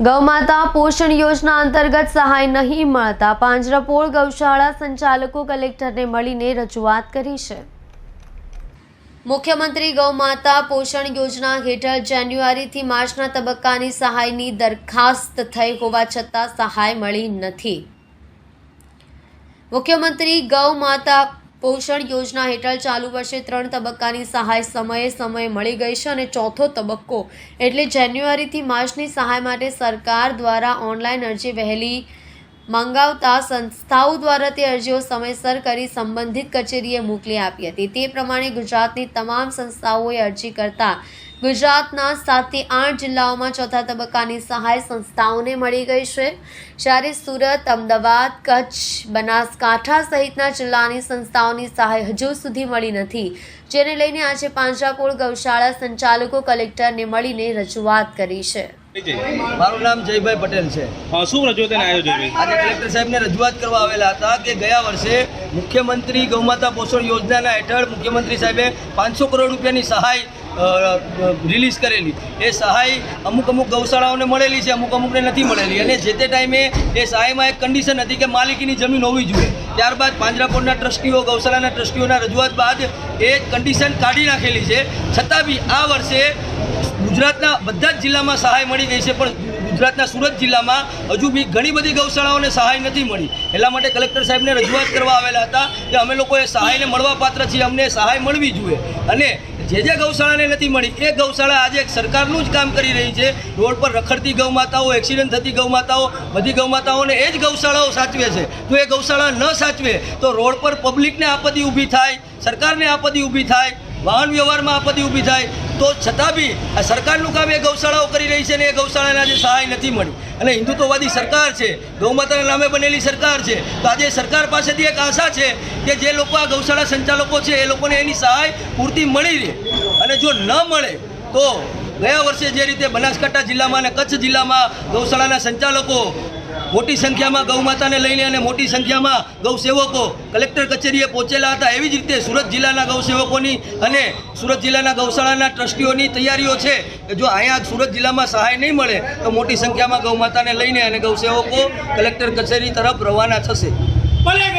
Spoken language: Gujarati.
ગૌમાતા પોષણ યોજના અંતર્ગત સહાય નહીં મળતા પાંજરાપોળ ગૌશાળા સંચાલકો કલેક્ટરને મળીને રજૂઆત કરી છે। મુખ્યમંત્રી ગૌમાતા પોષણ યોજના હેઠળ જાન્યુઆરીથી માર્ચના તબક્કાની સહાયની દરખાસ્ત થઈ હોવા છતાં સહાય મળી નથી। મુખ્યમંત્રી ગૌમાતા પોષણ યોજના હેઠળ ચાલુ વર્ષે 3 તબક્કાની સહાય સમયે મળી ગઈ છે અને ચોથો તબક્કો એટલે જાન્યુઆરીથી માર્ચની સહાય માટે સરકાર દ્વારા ઓનલાઈન અરજી વહેલી મંગાવતા સંસ્થાઓ દ્વારા તે અરજીઓ સમયસર કરી સંબંધિત કચેરીએ મોકલી આપી હતી। તે પ્રમાણે ગુજરાતની તમામ સંસ્થાઓએ અરજી કરતા ગુજરાતના 7 થી 8 જિલ્લાઓમાં ચોથા તબક્કાની સહાય સંસ્થાઓને મળી ગઈ છે, જ્યારે સુરત, અમદાવાદ, કચ્છ, બનાસકાંઠા સહિતના જિલ્લાની સંસ્થાઓની સહાય હજુ સુધી મળી નથી, જેને લઈને આજે પાંજરાપોળ ગૌશાળા સંચાલકો કલેક્ટરને મળીને રજૂઆત કરી છે। મારું નામ જયભાઈ પટેલ છે। શું રજૂઆત આવ્યો છે? આજે કલેક્ટર સાહેબને રજૂઆત કરવા આવેલા હતા કે ગયા વર્ષે મુખ્યમંત્રી ગૌમાતા પોષણ યોજનાના હેઠળ મુખ્યમંત્રી સાહેબે 500 કરોડ રૂપિયાની સહાય રિલીઝ કરેલી। એ સહાય અમુક ગૌશાળાઓને મળેલી છે, અમુકને નથી મળેલી, અને જે તે ટાઈમે એ સહાયમાં એક કન્ડિશન હતી કે માલિકીની જમીન હોવી જોઈએ। ત્યારબાદ પાંજરાપોળના ટ્રસ્ટીઓ, ગૌશાળાના ટ્રસ્ટીઓના રજૂઆત બાદ એ કન્ડિશન કાઢી નાખેલી છે। છતાં બી આ વર્ષે ગુજરાતના બધા જ જિલ્લામાં સહાય મળી ગઈ છે, પણ ગુજરાતના સુરત જિલ્લામાં હજુ બી ઘણી બધી ગૌશાળાઓને સહાય નથી મળી। એટલા માટે કલેક્ટર સાહેબને રજૂઆત કરવા આવેલા હતા કે અમે લોકોએ સહાયને મળવા પાત્ર છીએ, અમને સહાય મળવી જોઈએ। અને જે ગૌશાળાને નથી મળી એ ગૌશાળા આજે સરકારનું જ કામ કરી રહી છે। રોડ પર રખડતી ગૌમાતાઓ, એક્સિડન્ટ થતી ગૌમાતાઓ, બધી ગૌમાતાઓને એ જ ગૌશાળાઓ સાચવે છે। જો એ ગૌશાળા ન સાચવે તો રોડ પર પબ્લિકને આપત્તિ ઊભી થાય, સરકારને આપત્તિ ઊભી થાય, વાહન વ્યવહારમાં આપત્તિ ઊભી થાય, તો છતાં બી આ સરકારનું કામ એ ગૌશાળાઓ કરી રહી છે, અને એ ગૌશાળાને આજે સહાય નથી મળી। અને હિન્દુત્વવાદી સરકાર છે, ગૌમાતાના નામે બનેલી સરકાર છે, તો આજે સરકાર પાસેથી એક આશા છે કે જે લોકો આ ગૌશાળા સંચાલકો છે એ લોકોને એની સહાય પૂરતી મળી રહે। અને જો ન મળે તો ગયા વર્ષે જે રીતે બનાસકાંઠા જિલ્લામાં અને કચ્છ જિલ્લામાં ગૌશાળાના સંચાલકો મોટી સંખ્યામાં ગૌમાતાને લઈને અને મોટી સંખ્યામાં ગૌસેવકો કલેક્ટર કચેરીએ પહોંચેલા હતા, એવી જ રીતે સુરત જિલ્લાના ગૌસેવકોની અને સુરત જિલ્લાના ગૌશાળાના ટ્રસ્ટીઓની તૈયારીઓ છે કે જો અહીંયા સુરત જિલ્લામાં સહાય નહીં મળે તો મોટી સંખ્યામાં ગૌમાતાને લઈને અને ગૌસેવકો કલેક્ટર કચેરી તરફ રવાના થશે।